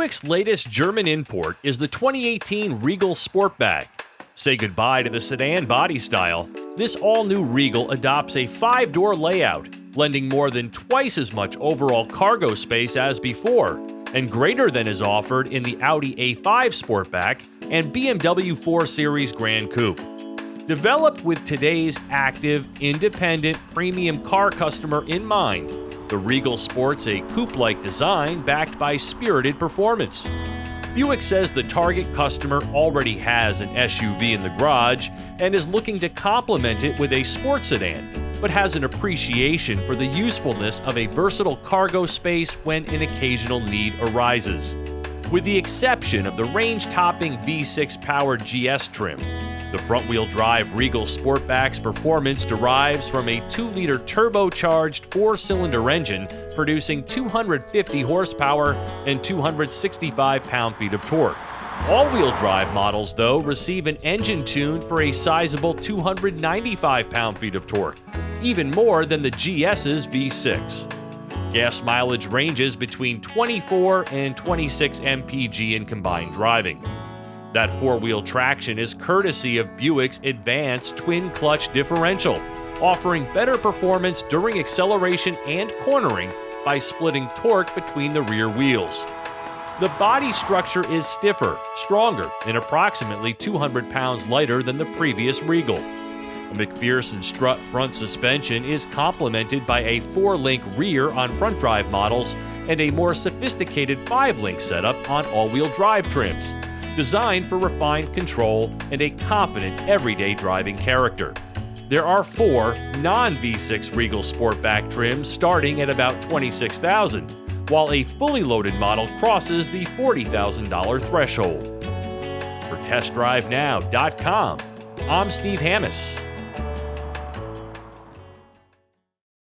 Buick's latest German import is the 2018 Regal Sportback. Say goodbye to the sedan body style. This all-new Regal adopts a 5-door layout, lending more than twice as much overall cargo space as before, and greater than is offered in the Audi A5 Sportback and BMW 4 Series Gran Coupe. Developed with today's active, independent, premium car customer in mind, the Regal sports a coupe-like design backed by spirited performance. Buick says the target customer already has an SUV in the garage and is looking to complement it with a sports sedan, but has an appreciation for the usefulness of a versatile cargo space when an occasional need arises. With the exception of the range-topping V6-powered GS trim, the front-wheel drive Regal Sportback's performance derives from a 2-liter turbocharged 4-cylinder engine producing 250 horsepower and 265 pound-feet of torque. All-wheel drive models, though, receive an engine tuned for a sizable 295 pound-feet of torque, even more than the GS's V6. Gas mileage ranges between 24 and 26 mpg in combined driving. That 4-wheel traction is courtesy of Buick's advanced twin-clutch differential, offering better performance during acceleration and cornering by splitting torque between the rear wheels. The body structure is stiffer, stronger, and approximately 200 pounds lighter than the previous Regal. A McPherson strut front suspension is complemented by a 4-link rear on front drive models and a more sophisticated 5-link setup on all-wheel drive trims, designed for refined control and a confident everyday driving character. There are 4 non-V6 Regal Sportback trims starting at about $26,000, while a fully loaded model crosses the $40,000 threshold. For TestDriveNow.com, I'm Steve Hammis.